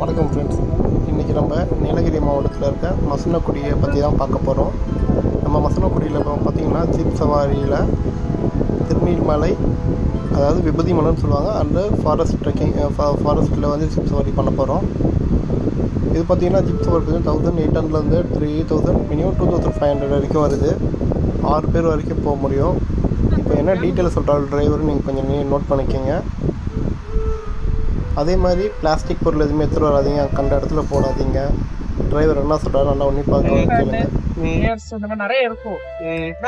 வணக்கம் ஃப்ரெண்ட்ஸ். இன்றைக்கி நம்ம நீலகிரி மாவட்டத்தில் இருக்க மசனக்குடியை பற்றி தான் பார்க்க போகிறோம். நம்ம மசனக்குடியில் இப்போ பார்த்திங்கன்னா ஜீப் சவாரியில் திருநீர்மலை, அதாவது விபூதி மலைன்னு சொல்லுவாங்க, அந்த ஃபாரஸ்ட் ட்ரெக்கிங் ஃபாரஸ்ட்டில் வந்து ஜீப் சவாரி பண்ண போகிறோம். இது பார்த்திங்கன்னா ஜீப் சவாரி பார்த்திங்கன்னா 1800 3000 மினிமம் 2500 வரைக்கும் வருது. 6 பேர் வரைக்கும் போக முடியும். இப்போ என்ன டீட்டெயில் சொல்கிறாரு டிரைவர், நீங்கள் கொஞ்சம் நோட் பண்ணிக்கோங்க. அதே மாதிரி பிளாஸ்டிக் பொருள் எதுவுமே எடுத்துகிட்டு வராதிங்க, கண்ட இடத்துல போடாதீங்க. டிரைவர் என்ன சொல்கிறாரு நல்லா ஒன்றி பார்க்க நிறைய இருக்கும்.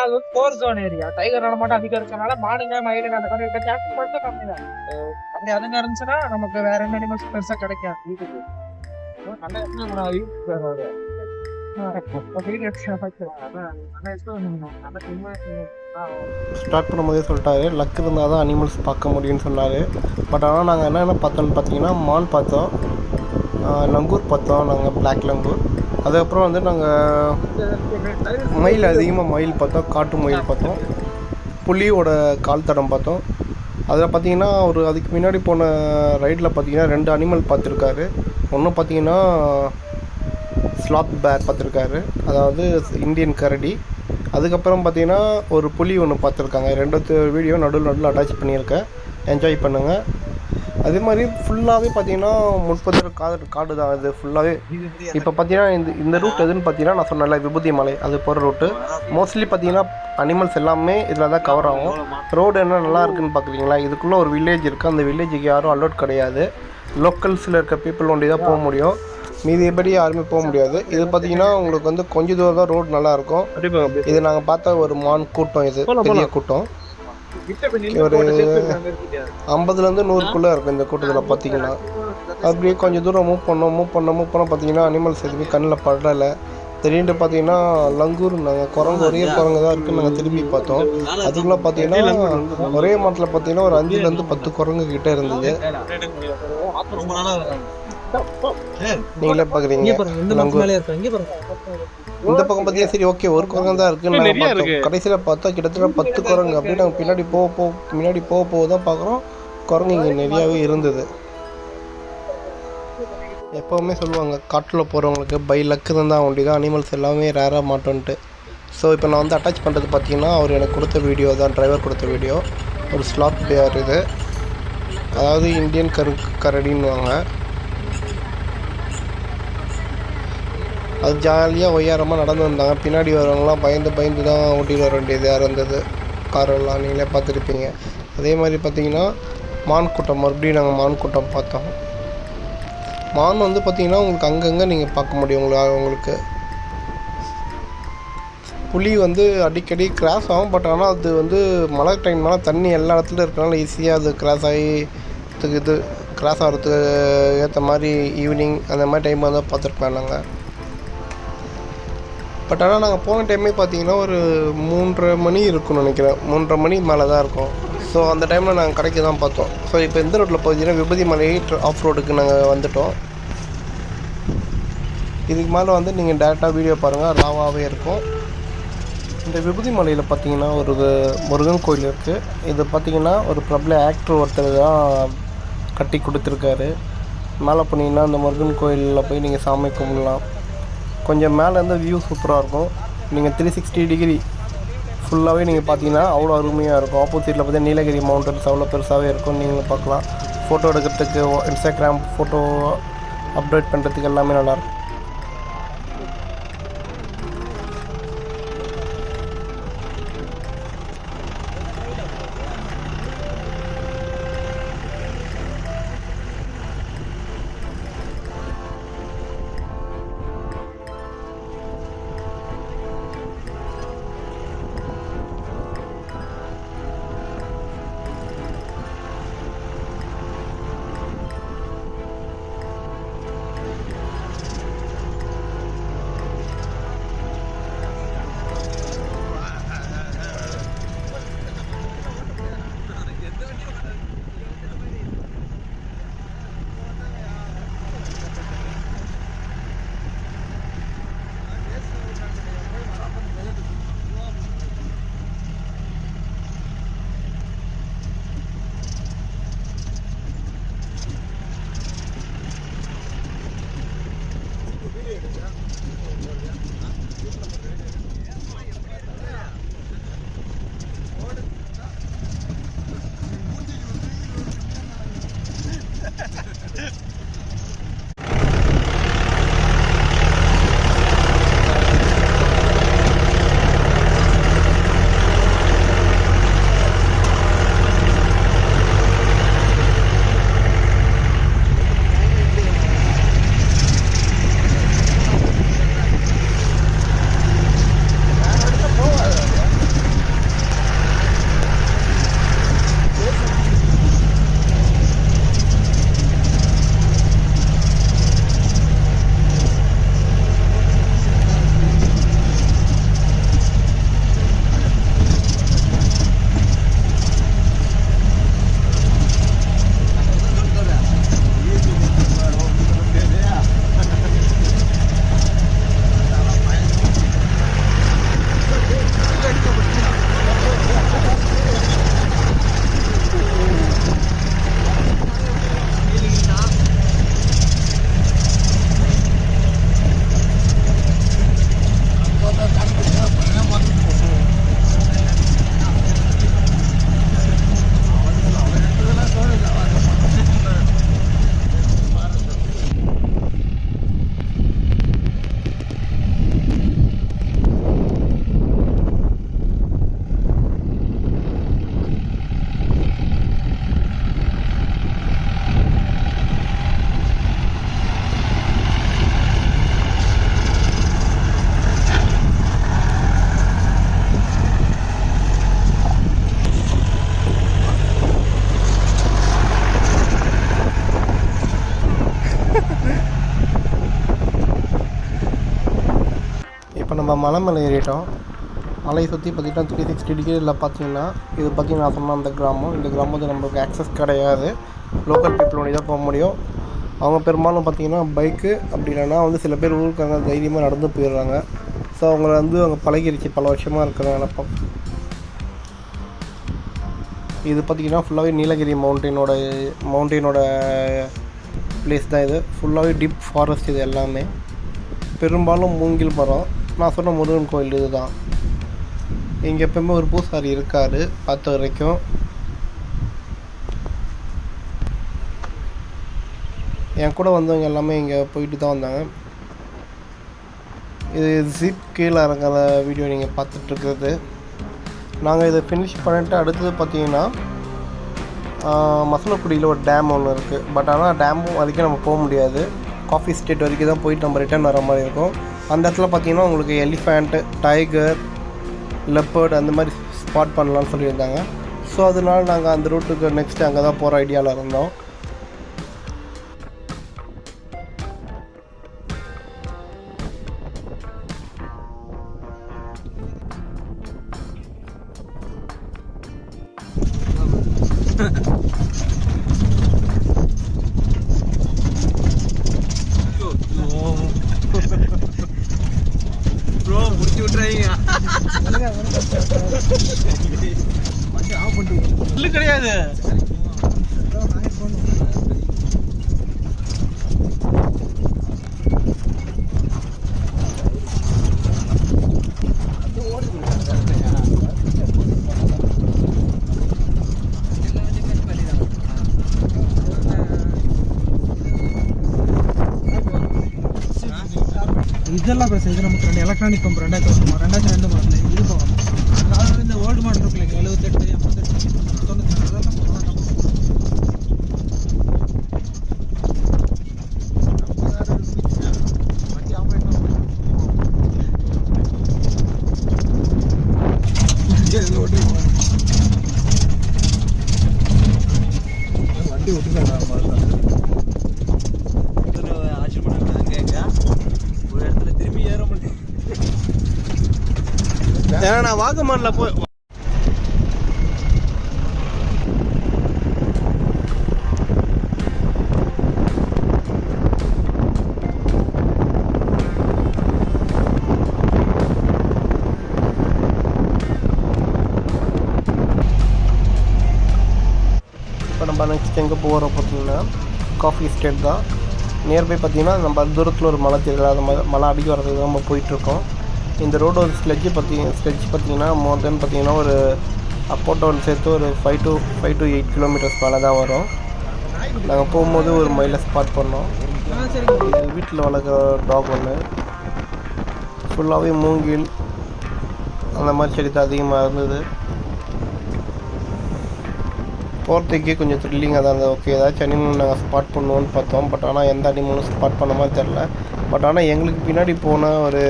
அது ஃபோர் ஜோன் ஏரியா, டைகர் நடமாட்டம் அதிகம் இருக்கனால மானுங்க மயிலுங்க அந்த மாதிரி சான்ஸ் மட்டும் கம்மி தான். அப்படி அதுங்க இருந்துச்சுன்னா நமக்கு வேற என்ன அனிமல்ஸ் பெருசாக கிடைக்காது. வீட்டுக்கு ஸ்டார்ட் பண்ணும்போதே சொல்லிட்டாரு, லக் இருந்தால் தான் அனிமல்ஸ் பார்க்க முடியும்னு சொன்னார். பட் ஆனால் நாங்கள் என்னென்ன பார்த்தோன்னு பார்த்தீங்கன்னா மான் பார்த்தோம், லங்கூர் பார்த்தோம், நாங்கள் பிளாக் லங்கூர். அதுக்கப்புறம் வந்து நாங்கள் மயில், அதிகமாக மயில் பார்த்தோம், காட்டு மயில் பார்த்தோம், புலியோட கால் தடம் பார்த்தோம். அதில் பார்த்தீங்கன்னா அதுக்கு முன்னாடி போன ரைடில் பார்த்தீங்கன்னா 2 அனிமல் பார்த்துருக்காரு. ஒன்று பார்த்தீங்கன்னா ஸ்லாத் பேர் பார்த்துருக்காரு, அதாவது இந்தியன் கரடி. அதுக்கப்புறம் பார்த்தீங்கன்னா ஒரு புலி ஒன்று பார்த்துருக்காங்க. 2 வீடியோ நடுவில் அட்டாச் பண்ணியிருக்கேன், என்ஜாய் பண்ணுங்கள். அதே மாதிரி ஃபுல்லாகவே பார்த்தீங்கன்னா 30 காடு தான் இது ஃபுல்லாகவே. இப்போ பார்த்தீங்கன்னா இந்த ரூட் எதுன்னு பார்த்தீங்கன்னா நான் சொன்னல விபூதி மலை, அது போகிற ரூட்டு. மோஸ்ட்லி பார்த்தீங்கன்னா அனிமல்ஸ் எல்லாமே இதில் தான் கவர் ஆகும். ரோடு என்ன நல்லா இருக்குதுன்னு பார்க்குறீங்களா, இதுக்குள்ளே ஒரு வில்லேஜ் இருக்குது. அந்த வில்லேஜுக்கு யாரும் அலோட் கிடையாது, லோக்கல்ஸில் இருக்க பீப்புள் ஒண்டி தான் போக முடியும், மீதியபடி யாருமே போக முடியாது. இது பார்த்தீங்கன்னா உங்களுக்கு வந்து கொஞ்சம் தூரம் தான் ரோடு நல்லாயிருக்கும். இது நாங்கள் பார்த்த ஒரு மான் கூட்டம், இது பெரிய கூட்டம், ஒரு 50லேருந்து 100க்குள்ளே இருக்கும் இந்த கூட்டத்தில் பார்த்தீங்கன்னா. அப்படியே கொஞ்சம் தூரம் மூவ் பண்ணோம் பார்த்தீங்கன்னா அனிமல்ஸ் எதுவுமே கண்ணில் படலை. திடீர்னு பார்த்தீங்கன்னா லங்கூர், நாங்கள் குரங்கு ஒரே குரங்கு தான் இருக்குன்னு நாங்கள் திரும்பி பார்த்தோம். அதுக்குள்ளே பார்த்தீங்கன்னா ஒரே மாட்டில் பார்த்தீங்கன்னா ஒரு 5லேருந்து 10 குரங்கு கிட்டே இருந்தது. நீங்களே பார்க்குறீங்க இந்த பக்கம் பார்த்தீங்கன்னா சரி ஓகே ஒரு குரங்கு தான் இருக்குன்னு நாங்கள் பார்த்தோம். கடைசியில் பார்த்தா கிட்டத்தட்ட 10 குரங்கு. அப்படியே நாங்கள் முன்னாடி போக தான் பார்க்குறோம், குரங்கு இங்கே நிறையாவே இருந்தது. எப்போவுமே சொல்லுவாங்க காட்டில் போகிறவங்களுக்கு பை லக்கு தான் ஒண்டி தான் அனிமல்ஸ் எல்லாமே ரேராக மாட்டோன்ட்டு. ஸோ இப்போ நான் வந்து அட்டாச் பண்ணுறது பார்த்தீங்கன்னா அவர் எனக்கு கொடுத்த வீடியோ தான், டிரைவர் கொடுத்த வீடியோ. ஒரு ஸ்லாத் பேர் இது, அதாவது இந்தியன் கரடின்னுவாங்க. அது ஜாலியாக ஒய்யாரமாக நடந்து வந்தாங்க. பின்னாடி வரவங்களாம் பயந்து தான் ஓட்டிகிட்டு வர வேண்டியதாக இருந்தது காரெல்லாம், நீங்களே பார்த்துருப்பீங்க. அதே மாதிரி பார்த்தீங்கன்னா மான் கூட்டம், மறுபடியும் நாங்கள் மான் கூட்டம் பார்த்தோம். மான் வந்து பார்த்தீங்கன்னா உங்களுக்கு அங்கங்கே நீங்கள் பார்க்க முடியும். உங்களுக்கு புலி வந்து அடிக்கடி கிராஸ் ஆகும், பட் ஆனால் அது வந்து மழை டைம்னால தண்ணி எல்லா இடத்துலையும் இருக்கனால ஈஸியாக அது கிராஸ் ஆகிறதுக்கு ஏற்ற மாதிரி ஈவினிங் அந்த மாதிரி டைம் வந்து பார்த்துருப்பேன் நாங்கள். பட் ஆனால் நாங்கள் போன டைமே பார்த்தீங்கன்னா ஒரு 3:30 மணி இருக்கும்னு நினைக்கிறேன், 3:30 மணி மேலே தான் இருக்கும். ஸோ அந்த டைமில் நாங்கள் கடைக்கு தான் பார்த்தோம். ஸோ இப்போ இந்த ரோட்டில் பார்த்தீங்கன்னா விபூதி மலை ஆஃப் ரோடுக்கு நாங்கள் வந்துவிட்டோம். இதுக்கு மேலே வந்து நீங்கள் டேரெக்டாக வீடியோ பாருங்கள், ராவாகவே இருக்கும். இந்த விபூதி மலையில் பார்த்தீங்கன்னா ஒரு முருகன் கோயில் இருக்குது. இது பார்த்திங்கன்னா ஒரு பிரபல ஆக்டர் ஒருத்தர் தான் கட்டி கொடுத்துருக்காரு. மேலே போனீங்கன்னா அந்த முருகன் கோயிலில் போய் நீங்கள் சாமி கும்பிடலாம். கொஞ்சம் மேலே இருந்து வியூ சூப்பராக இருக்கும். நீங்கள் 360 டிகிரி ஃபுல்லாகவே நீங்கள் பார்த்தீங்கன்னா அவ்வளோ அருமையாக இருக்கும். ஆப்போசிட்டில் பார்த்தீங்கன்னா நீலகிரி மவுண்டன்ஸ் அவ்வளோ பெருசாகவே இருக்கும், நீங்கள் பார்க்கலாம். ஃபோட்டோ எடுக்கிறதுக்கு, இன்ஸ்டாகிராம் ஃபோட்டோ அப்டேட் பண்ணுறதுக்கு எல்லாமே நல்லாயிருக்கும். இப்போ நம்ம மலை மேலே ஏறிட்டோம். மலையை சுற்றி பார்த்திங்கன்னா 360 டிகிரியில் பார்த்தீங்கன்னா இது பார்த்திங்கன்னா நான் சொன்ன அந்த கிராமம். இந்த கிராமத்துக்கு நம்மளுக்கு ஆக்சஸ் கிடையாது, லோக்கல் பீப்புள் ஒன்று தான் போக முடியும். அவங்க பெரும்பாலும் பார்த்திங்கன்னா பைக்கு அப்படி இல்லைன்னா வந்து சில பேர் ஊருக்காங்க தைரியமாக நடந்து போயிடுறாங்க. ஸோ அவங்கள வந்து அவங்க பழகிருச்சு, பல வருஷமாக இருக்கிறனால. இது பார்த்திங்கன்னா ஃபுல்லாகவே நீலகிரி மவுண்டெயினோட பிளேஸ் தான். இது ஃபுல்லாகவே டீப் ஃபாரஸ்ட். இது எல்லாமே பெரும்பாலும் மூங்கில் மரம். நான் சொன்ன முருகன் கோயில் இது தான். இங்கே எப்பவுமே ஒரு பூசாரி இருக்கார் பார்த்த வரைக்கும். என் கூட வந்தவங்க எல்லாமே இங்கே போயிட்டு தான் வந்தாங்க. இது ஜிப் கீழே இறங்குற வீடியோ நீங்கள் பார்த்துட்ருக்குறது. நாங்கள் இதை ஃபினிஷ் பண்ணிவிட்டு அடுத்தது பார்த்திங்கன்னா மசனக்குடியில் ஒரு டேம் ஒன்று இருக்குது. பட் ஆனால் டேமும் வரைக்கும் நம்ம போக முடியாது, காஃபி எஸ்டேட் வரைக்கும் தான் போயிட்டு நம்ம ரிட்டர்ன் வர மாதிரி இருக்கும். அந்த இடத்துல பார்த்திங்கன்னா உங்களுக்கு எலிஃபேண்ட், டைகர், லெப்பர்ட் அந்த மாதிரி ஸ்பாட் பண்ணலான்னு சொல்லியிருந்தாங்க. ஸோ அதனால நாங்கள் அந்த ரூட்டுக்கு நெக்ஸ்ட்டு அங்கே தான் போகிற ஐடியாவில் இருந்தோம். ப்ரோ முடிச்சு விட்டுறாங்க. இல்லை கிடையாது. இதெல்லாம் பேச இது நமக்கு 2 எலக்ட்ரானிக் பம்ப் 2002 மாடல் இது போகணும். அதனால இந்த ஓல்டு மாடல் இருக்குல்ல 78, 88, 90 அதெல்லாம் போகலாம். வண்டி ஓட்டுதான் ஏன்னா நான் வாகமானில் போய் இப்போ நம்ம நெக்ஸ்ட் எங்கே போகிறோம் பார்த்தீங்கன்னா காஃபி எஸ்டேட் தான். நியர்பை பார்த்தீங்கன்னா நம்ம தூரத்தில் ஒரு மலை தெரியுது, அந்த மலை அடிக்க வர்றதுக்கு நம்ம போயிட்டுருக்கோம். இந்த ரோடு ஒரு ஸ்லெட்ஜ் பார்த்தீங்கன்னா மோர் தென் பார்த்தீங்கன்னா ஒரு அப் அண்ட் டவுன் சேர்த்து ஒரு 5 to 8 கிலோமீட்டர்ஸ் மேலே தான் வரும். நாங்கள் போகும்போது ஒரு மயிலை ஸ்பாட் பண்ணோம். இது வீட்டில் வளர்க்குற டாக் ஒன்று. ஃபுல்லாகவே மூங்கில் அந்த மாதிரி செடி தான் அதிகமாக இருந்தது. போகிறதுக்கே கொஞ்சம் த்ரில்லிங்காக தான் இருந்தது. ஓகே ஏதாச்சும் அனிமல் நாங்கள் ஸ்பாட் பண்ணுவோன்னு பார்த்தோம். பட் ஆனால் எந்த அனிமலும் ஸ்பாட் பண்ண மாதிரி தெரில. பட் ஆனால் எங்களுக்கு பின்னாடி போன ஒரு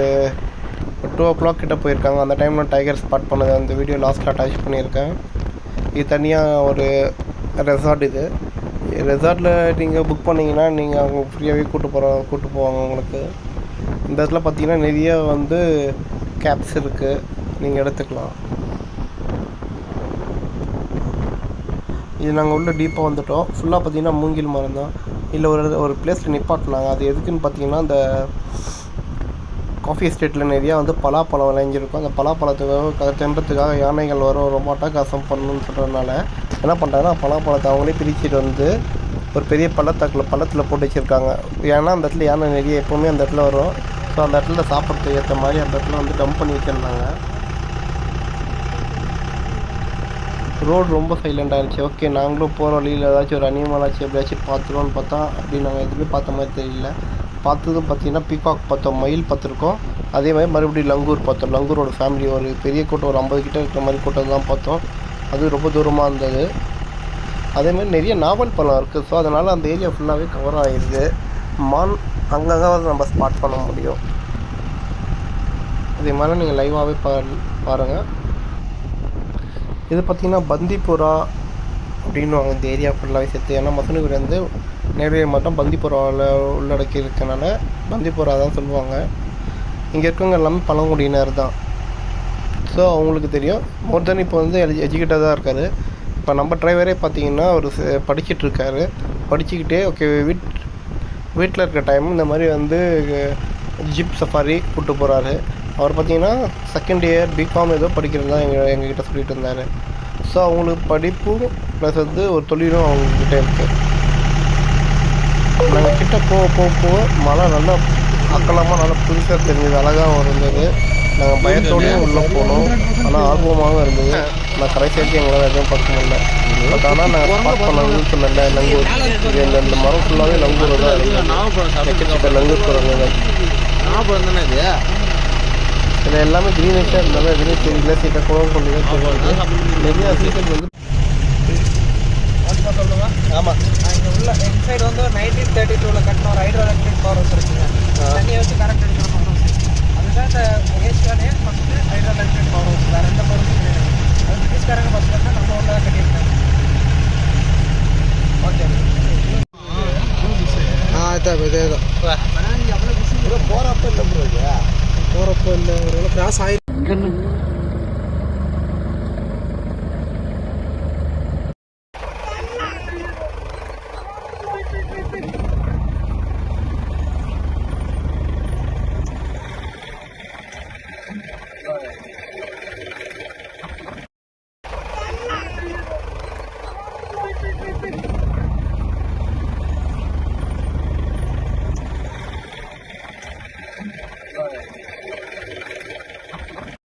2 o'clock கிட்ட போயிருக்காங்க. அந்த டைமில் டைகர் ஸ்பாட் பண்ணது அந்த வீடியோ லாஸ்ட்டில் அட்டாச் பண்ணியிருக்கேன். இது தனியாக ஒரு ரெசார்ட். இது ரெசார்ட்டில் நீங்கள் புக் பண்ணிங்கன்னா நீங்கள் அவங்க ஃப்ரீயாகவே கூப்பிட்டு போவாங்க உங்களுக்கு. இந்த இடத்துல பார்த்தீங்கன்னா நிறைய வந்து கேப்ஸ் இருக்குது, நீங்கள் எடுத்துக்கலாம். இது நாங்கள் உள்ள டீப்பாக வந்துவிட்டோம். ஃபுல்லாக பார்த்தீங்கன்னா மூங்கில் மரம் தான். இல்லை ஒரு பிளேஸில் நிப்பாட்டினாங்க. அது எதுக்குன்னு பார்த்தீங்கன்னா அந்த காஃபி எஸ்டேட்டில் நிறையா வந்து பலாப்பழம் விளைஞ்சிருக்கும். அந்த பலாப்பழத்துக்காக தின்றதுக்காக யானைகள் வரும், ரொம்ப அட்டகாசம் பண்ணணும்னு சொல்கிறதுனால என்ன பண்ணுறாங்கன்னா பலாப்பழத்தை அவங்களே பிரிச்சுட்டு வந்து ஒரு பெரிய பள்ளத்தில் போட்டு வச்சுருக்காங்க. ஏன்னா அந்த இடத்துல யானை நிறைய எப்போவுமே அந்த இடத்துல வரும். ஸோ அந்த இடத்துல சாப்பிட்றதுக்கு ஏற்ற மாதிரி அந்த இடத்துல வந்து டம்ப் பண்ணி வச்சுருந்தாங்க. ரோடு ரொம்ப சைலண்ட் ஆகிடுச்சு. ஓகே நாங்களும் போகிற வழியில் ஏதாச்சும் ஒரு அனிமலாச்சும் எப்படியாச்சும் பார்த்துருவோன்னு பார்த்தா அப்படி நாங்கள் எதுவுமே பார்த்த மாதிரி தெரியல. பார்த்ததும் பார்த்தீங்கன்னா பீகாக் பார்த்தோம், மயில் பார்த்துருக்கோம். அதே மாதிரி மறுபடியும் லங்கூர் பார்த்தோம். லங்கூரோட ஃபேமிலி ஒரு பெரிய கூட்டம், ஒரு 50 கிட்ட இருக்கிற மாதிரி கூட்டம் தான் பார்த்தோம். அது ரொம்ப தூரமாக இருந்தது. அதேமாதிரி நிறைய நாவல் பழம் இருக்குது. ஸோ அதனால் அந்த ஏரியா ஃபுல்லாகவே கவர் ஆகிடுது. மான் அங்கங்கே நம்ம ஸ்பாட் பண்ண முடியும். அதே மாதிரி நீங்கள் லைவாகவே பாருங்கள். இது பார்த்திங்கன்னா பந்திப்புரா அப்படின்னு இந்த ஏரியா ஃபுல்லாகவே சேர்த்து. ஏன்னா மசனகுடி வந்து நெய்வேலி மாவட்டம் பந்திப்புறாவில் உள்ளடக்கி இருக்கனால பந்திப்புறா தான் சொல்லுவாங்க. இங்கே இருக்கவங்க எல்லாமே பழங்குடியினர் தான். ஸோ அவங்களுக்கு தெரியும். மோர் தென் இப்போ வந்து எஜுகேட்டடாக இருக்கார். இப்போ நம்ம டிரைவரே பார்த்தீங்கன்னா அவர் படிச்சுட்டு இருக்காரு. படிச்சுக்கிட்டே ஓகே வீட்டில் இருக்கிற டைம் இந்த மாதிரி வந்து ஜிப் சஃபாரி கூப்பிட்டு போகிறாரு. அவர் பார்த்தீங்கன்னா செகண்ட் இயர் பிகாம் ஏதோ படிக்கிறதா எங்ககிட்ட சொல்லிட்டு இருந்தார். ஸோ அவங்களுக்கு படிப்பும் ப்ளஸ் வந்து ஒரு தொழிலும் அவங்கக்கிட்ட இருக்குது. நாங்கள் கிட்ட போக மழை நல்லா அக்கலமாக நல்லா புதுசாக தெரிஞ்சது, அழகாகவும் இருந்தது. நாங்கள் பயத்தோடையும் உள்ளே போனோம், ஆனால் ஆர்வமாகவும் இருந்தது. நான் கடைசி வரைக்கும் எங்களால் எதுவும் பார்க்க முடியல. பட் ஆனால் நாங்கள் ஸ்பாட் பண்ணதுன்னு சொன்னல லங்கூர், இது இந்த மரம் ஃபுல்லாகவே லங்கூர் தான் இருக்குது. லங்கூர் குரங்குகள் இதில் எல்லாமே க்ரீனிஷாக இருந்தாலும் எதுவுமே தெரியல. சீக்கிரம் குளம் கொண்டு தான் தெரியுது. நிறையா சீசன் வந்து ஆமாம், இங்கே உள்ள இன்சைடு வந்து 1932 கட்டின ஒரு ஹைட்ரோ எலக்ட்ரிக் பவர் ஹவுஸ் இருக்குங்க. தண்ணியை வச்சு கரண்ட் எடுக்கிற பவர் ஹவுஸ். அதுதான் இந்த ஏசியாலே first hydro electric power house. வேறு எந்த பவர் ஹவுஸும் கிடையாது. அது பிரிட்டிஷ்காரங்க ஃபஸ்ட்டு தான் நம்ம ஊரில் தான் கட்டியிருக்காங்க. ஓகே போகிறப்ப இல்லை, போகிறப்ப இல்லை, ஒரு கிராஸ் ஆகி